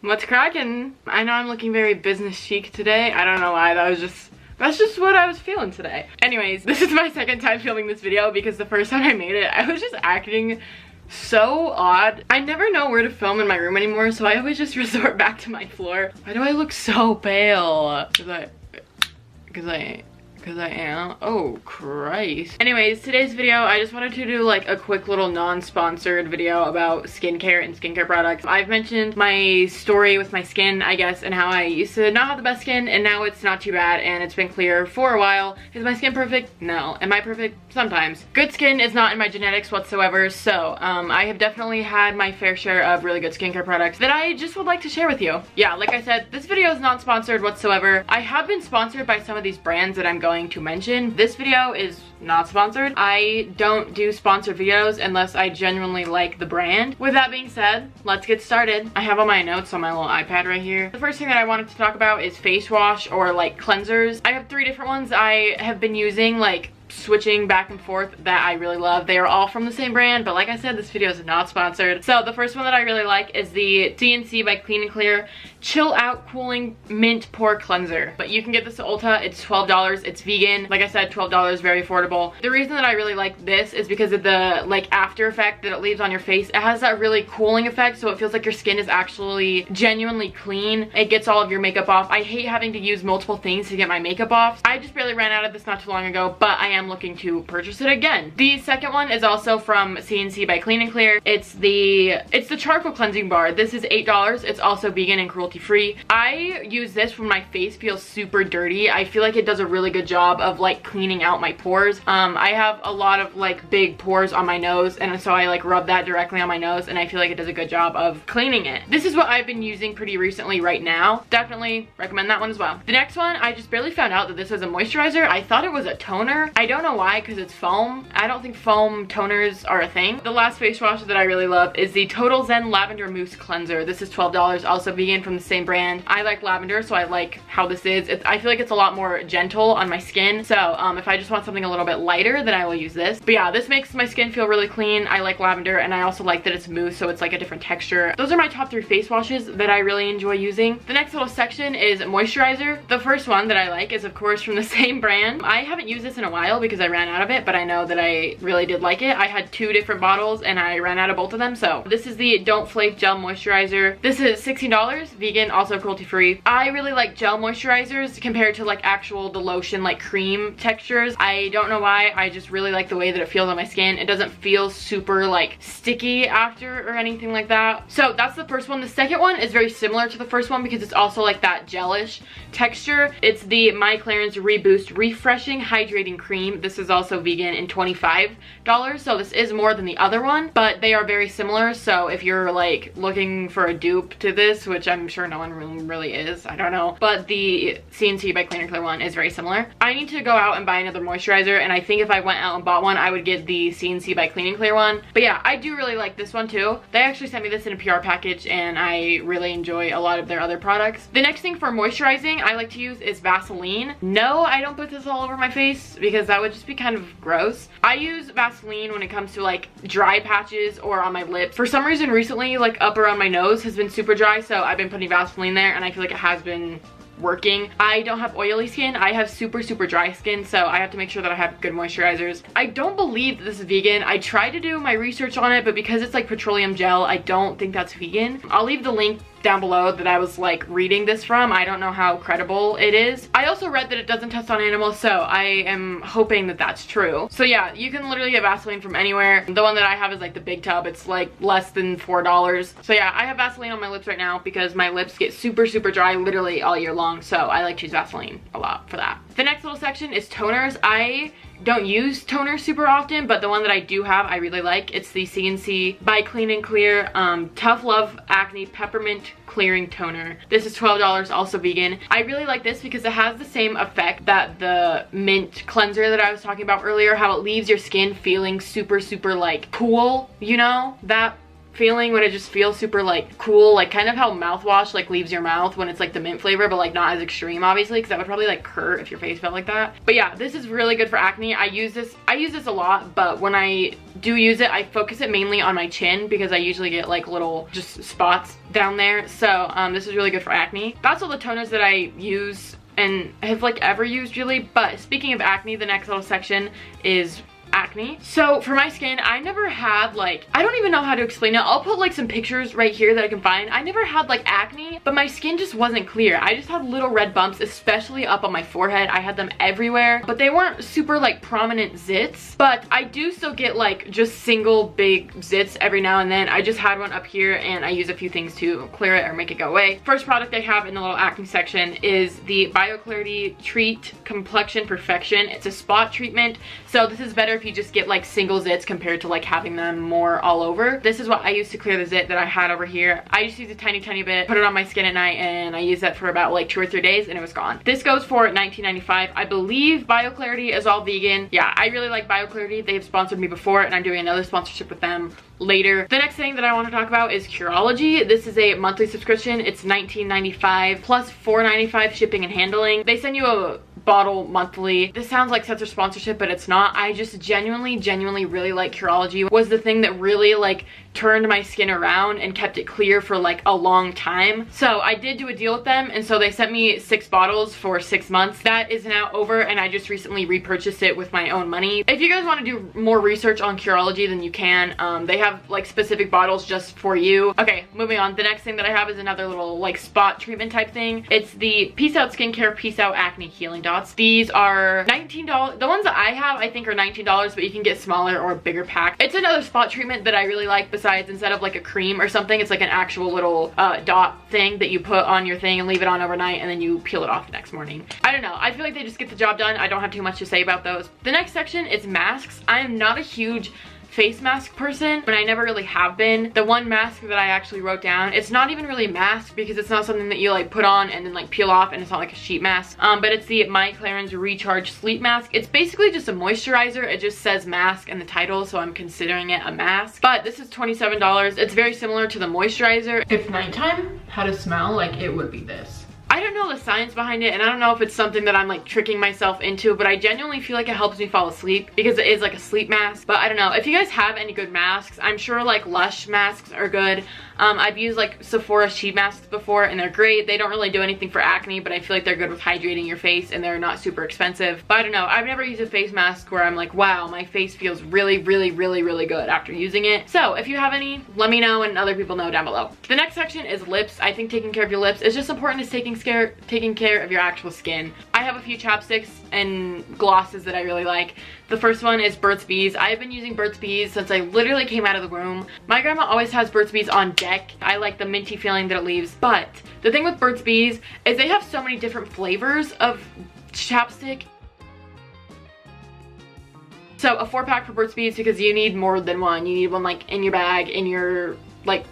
What's cracking? I know I'm looking very business chic today. I don't know why, that's just what I was feeling today. Anyways, this is my second time filming this video because the first time I made it, I was just acting so odd. I never know where to film in my room anymore, so I always just resort back to my floor. Why do I look so pale? Cause I am. Oh Christ. Anyways, today's video, I just wanted to do like a quick little non-sponsored video about skincare and skincare products. I've mentioned my story with my skin, I guess, and how I used to not have the best skin and now it's not too bad and it's been clear for a while. Is my skin perfect? No. Am I perfect? Sometimes. Good skin is not in my genetics whatsoever, so I have definitely had my fair share of really good skincare products that I just would like to share with you. Yeah, like I said, this video is not sponsored whatsoever. I have been sponsored by some of these brands that I'm going to mention. This video is not sponsored. I don't do sponsored videos unless I genuinely like the brand. With that being said, let's get started. I have all my notes on my little iPad right here. The first thing that I wanted to talk about is face wash or like cleansers. I have 3 different ones I have been using, like switching back and forth, that I really love. They are all from the same brand, but like I said, this video is not sponsored. So the first one that I really like is the CNC by Clean & Clear Chill Out Cooling Mint Pore Cleanser. But you can get this at Ulta. It's $12. It's vegan. Like I said, $12, very affordable. The reason that I really like this is because of the like after effect that it leaves on your face. It has that really cooling effect, so it feels like your skin is actually genuinely clean. It gets all of your makeup off. I hate having to use multiple things to get my makeup off. I just barely ran out of this not too long ago, but I am looking to purchase it again. The second one is also from CNC by Clean & Clear. It's the charcoal cleansing bar. This is $8. It's also vegan and cruelty free. I use this when my face feels super dirty. I feel like it does a really good job of like cleaning out my pores. I have a lot of like big pores on my nose, and so I like rub that directly on my nose and I feel like it does a good job of cleaning it. This is what I've been using pretty recently right now. Definitely recommend that one as well. The next one, I just barely found out that this was a moisturizer. I thought it was a toner. I don't know why, because it's foam. I don't think foam toners are a thing. The last face wash that I really love is the Total Zen Lavender Mousse Cleanser. This is $12, also vegan, from the same brand. I like lavender, so I like how this is. I feel like it's a lot more gentle on my skin, so if I just want something a little bit lighter, then I will use this. But yeah, this makes my skin feel really clean. I like lavender, and I also like that it's mousse, so it's like a different texture. Those are my top 3 face washes that I really enjoy using. The next little section is moisturizer. The first one that I like is of course from the same brand. I haven't used this in a while because I ran out of it, but I know that I really did like it. I had 2 different bottles and I ran out of both of them. So this is the Don't Flake Gel Moisturizer. This is $16, vegan, also cruelty free. I really like gel moisturizers compared to like actual the lotion like cream textures. I don't know why, I just really like the way that it feels on my skin. It doesn't feel super like sticky after or anything like that. So that's the first one. The second one is very similar to the first one because it's also like that gelish texture. It's the My Clarins Reboost Refreshing Hydrating Cream. This is also vegan and $25, so this is more than the other one, but they are very similar. So if you're like looking for a dupe to this, which I'm sure no one really is, I don't know, but the CNC by Clean & Clear one is very similar. I need to go out and buy another moisturizer, and I think if I went out and bought one, I would get the CNC by Clean & Clear one. But yeah, I do really like this one too. They actually sent me this in a PR package, and I really enjoy a lot of their other products. The next thing for moisturizing I like to use is Vaseline. No, I don't put this all over my face because that would just be kind of gross. I use Vaseline when it comes to like dry patches or on my lips. For some reason recently, like up around my nose has been super dry, so I've been putting Vaseline there and I feel like it has been working. I don't have oily skin. I have super dry skin, so I have to make sure that I have good moisturizers. I don't believe that this is vegan. I tried to do my research on it, but because it's like petroleum gel, I don't think that's vegan. I'll leave the link down below that I was like reading this from. I don't know how credible it is. I also read that it doesn't test on animals, so I am hoping that that's true. So yeah, you can literally get Vaseline from anywhere. The one that I have is like the big tub. It's like less than $4. So yeah, I have Vaseline on my lips right now because my lips get super dry literally all year long, so I like to use Vaseline a lot for that. The next little section is toners. I don't use toner super often, but the one that I do have I really like. It's the CNC by Clean & Clear Tough Love Acne Peppermint Clearing Toner. This is $12, also vegan. I really like this because it has the same effect that the mint cleanser that I was talking about earlier, how it leaves your skin feeling super like cool, you know, that feeling when it just feels super like cool, like kind of how mouthwash like leaves your mouth when it's like the mint flavor, but like not as extreme obviously, because that would probably like hurt if your face felt like that. But yeah, this is really good for acne. I use this a lot, but when I do use it, I focus it mainly on my chin because I usually get like little just spots down there. So this is really good for acne. That's all the toners that I use and have like ever used really. But speaking of acne, the next little section is acne. So for my skin, I never had like, I don't even know how to explain it. I'll put like some pictures right here that I can find. I never had like acne, but my skin just wasn't clear. I just had little red bumps, especially up on my forehead. I had them everywhere, but they weren't super like prominent zits. But I do still get like just single big zits every now and then. I just had one up here and I use a few things to clear it or make it go away. First product I have in the little acne section is the BioClarity Treat Complexion Perfection. It's a spot treatment. So this is better if you just get like single zits compared to like having them more all over. This is what I use to clear the zit that I had over here. I just use a tiny bit, put it on my skin at night, and I use that for about like 2 or 3 days and it was gone. This goes for $19.95. I believe BioClarity is all vegan. Yeah, I really like BioClarity. They've sponsored me before and I'm doing another sponsorship with them later. The next thing that I want to talk about is Curology. This is a monthly subscription. It's $19.95 plus $4.95 shipping and handling. They send you a bottle monthly. This sounds like such a sponsorship, but it's not. I just genuinely really like Curology. Was the thing that really like turned my skin around and kept it clear for like a long time. So I did do a deal with them, and so they sent me 6 bottles for 6 months. That is now over and I just recently repurchased it with my own money. If you guys want to do more research on Curology, then you can. They have like specific bottles just for you. Okay, moving on. The next thing that I have is another little like spot treatment type thing. It's the Peace Out Skincare Peace Out Acne Healing Dots. These are $19. The ones that I have I think are $19, but you can get smaller or bigger pack. It's another spot treatment that I really like. Besides, instead of like a cream or something, it's like an actual little dot thing that you put on your thing and leave it on overnight and then you peel it off the next morning. I don't know, I feel like they just get the job done. I don't have too much to say about those. The next section is masks. I am not a huge face mask person, but I never really have been. The one mask that I actually wrote down, it's not even really a mask because it's not something that you like put on and then like peel off, and it's not like a sheet mask. But it's the MyClarins Recharge Sleep Mask. It's basically just a moisturizer. It just says mask in the title, so I'm considering it a mask. But this is $27. It's very similar to the moisturizer. If nighttime had a smell, like it would be this. I don't know the science behind it, and I don't know if it's something that I'm like tricking myself into, but I genuinely feel like it helps me fall asleep because it is like a sleep mask. But I don't know. If you guys have any good masks, I'm sure like Lush masks are good. I've used like Sephora sheet masks before and they're great. They don't really do anything for acne, but I feel like they're good with hydrating your face and they're not super expensive. But I don't know, I've never used a face mask where I'm like, wow, my face feels really good after using it. So if you have any, let me know and other people know down below. The next section is lips. I think taking care of your lips is just important as taking care of your actual skin. I have a few chapsticks and glosses that I really like. The first one is Burt's Bees. I've been using Burt's Bees since I literally came out of the womb. My grandma always has Burt's Bees on deck. I like the minty feeling that it leaves, but the thing with Burt's Bees is they have so many different flavors of chapstick. So a 4-pack for Burt's Bees because you need more than one. You need one like in your bag, in your like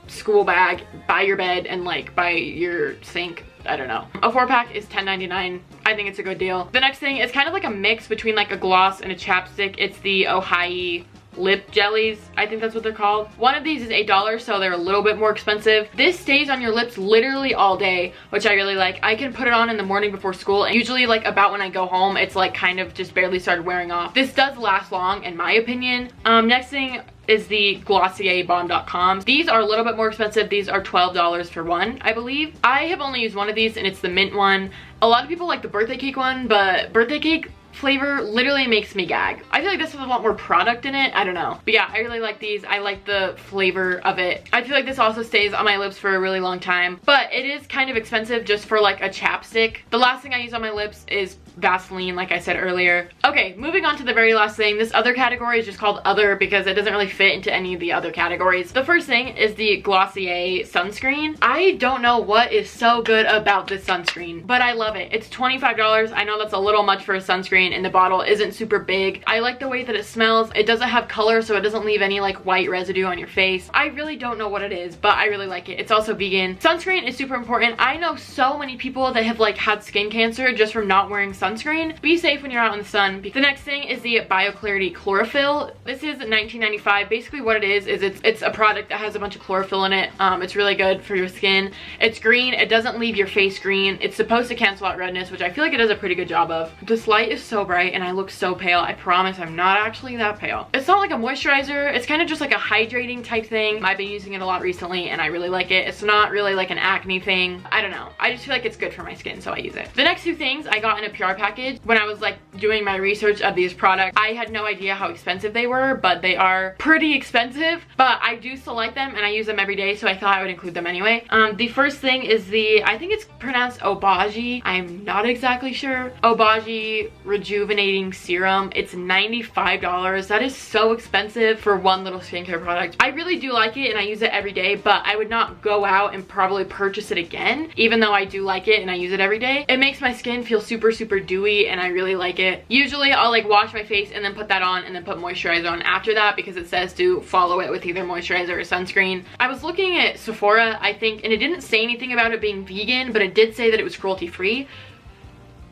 school bag, by your bed, and like by your sink. I don't know. A 4-pack is $10.99. I think it's a good deal. The next thing is kind of like a mix between like a gloss and a chapstick. It's the Ohai lip jellies. I think that's what they're called. One of these is $8, so they're a little bit more expensive. This stays on your lips literally all day, which I really like. I can put it on in the morning before school, and usually like about when I go home, it's like kind of just barely started wearing off. This does last long in my opinion. Next thing is the Glossier Balm.com. These are a little bit more expensive. These are $12 for one, I believe. I have only used one of these and it's the mint one. A lot of people like the birthday cake one, but birthday cake flavor literally makes me gag. I feel like this has a lot more product in it. I don't know. But yeah, I really like these. I like the flavor of it. I feel like this also stays on my lips for a really long time, but it is kind of expensive just for like a chapstick. The last thing I use on my lips is Vaseline, like I said earlier. Okay, moving on to the very last thing. This other category is just called other because it doesn't really fit into any of the other categories. The first thing is the Glossier sunscreen. I don't know what is so good about this sunscreen, but I love it. It's $25. I know that's a little much for a sunscreen and the bottle isn't super big. I like the way that it smells. It doesn't have color, so it doesn't leave any like white residue on your face. I really don't know what it is, but I really like it. It's also vegan. Sunscreen is super important. I know so many people that have like had skin cancer just from not wearing sunscreen sunscreen. Be safe when you're out in the sun. The next thing is the BioClarity Chlorophyll. This is $19.95. Basically what it is it's a product that has a bunch of chlorophyll in it. It's really good for your skin. It's green. It doesn't leave your face green. It's supposed to cancel out redness, which I feel like it does a pretty good job of. This light is so bright and I look so pale. I promise I'm not actually that pale. It's not like a moisturizer. It's kind of just like a hydrating type thing. I've been using it a lot recently and I really like it. It's not really like an acne thing. I don't know. I just feel like it's good for my skin, so I use it. The next two things I got in a PR package. When I was like doing my research of these products, I had no idea how expensive they were, but they are pretty expensive, but I do still like them and I use them every day, so I thought I would include them anyway. The first thing is the, I think it's pronounced Obagi. I'm not exactly sure. Obagi Rejuvenating Serum. It's $95. That is so expensive for one little skincare product. I really do like it and I use it every day, but I would not go out and probably purchase it again, even though I do like it and I use it every day. It makes my skin feel super dewy and I really like it. Usually I'll like wash my face and then put that on and then put moisturizer on after that because it says to follow it with either moisturizer or sunscreen. I was looking at Sephora, I think, and it didn't say anything about it being vegan, but it did say that it was cruelty free.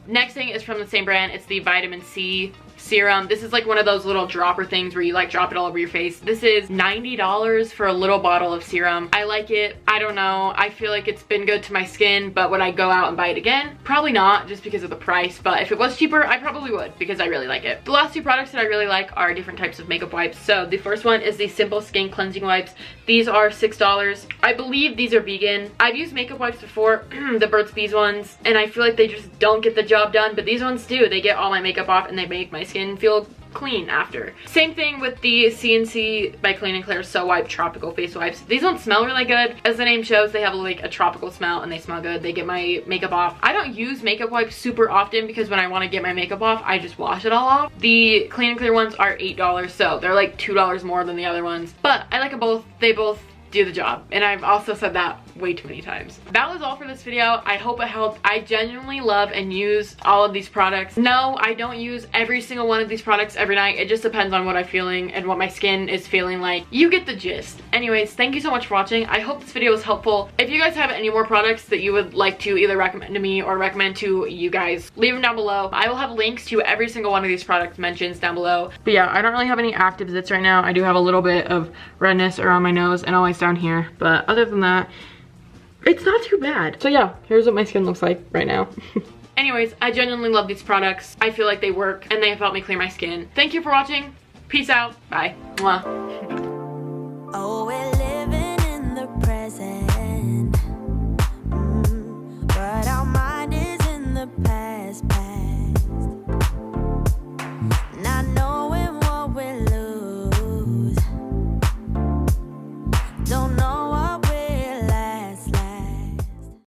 Next thing is from the same brand. It's the Vitamin C serum. This is like one of those little dropper things where you like drop it all over your face. This is $90 for a little bottle of serum. I like it. I don't know. I feel like it's been good to my skin, but would I go out and buy it again? Probably not, just because of the price, but if it was cheaper, I probably would because I really like it. The last two products that I really like are different types of makeup wipes. So the first one is the Simple Skin Cleansing Wipes. These are $6. I believe these are vegan. I've used makeup wipes before, the Burt's Bees ones, and I feel like they just don't get the job done, but these ones do. They get all my makeup off and they make my skin feel clean after. Same thing with the CNC by Clean & Clear So Wipe Tropical Face Wipes. These don't smell really good. As the name shows, they have like a tropical smell and they smell good. They get my makeup off. I don't use makeup wipes super often because when I want to get my makeup off, I just wash it all off. The Clean & Clear ones are $8, so they're like $2 more than the other ones. But I like them both. They both do the job, and I've also said that way too many times. That was all for this video. I hope it helped. I genuinely love and use all of these products. No, I don't use every single one of these products every night. It just depends on what I'm feeling and what my skin is feeling like. You get the gist. Anyways, thank you so much for watching. I hope this video was helpful. If you guys have any more products that you would like to either recommend to me or recommend to you guys, leave them down below. I will have links to every single one of these products mentions down below. But yeah, I don't really have any active zits right now. I do have a little bit of redness around my nose and always down here, but other than that, it's not too bad. So yeah, here's what my skin looks like right now. Anyways, I genuinely love these products. I feel like they work and they have helped me clear my skin. Thank you for watching. Peace out. Bye. Mwah.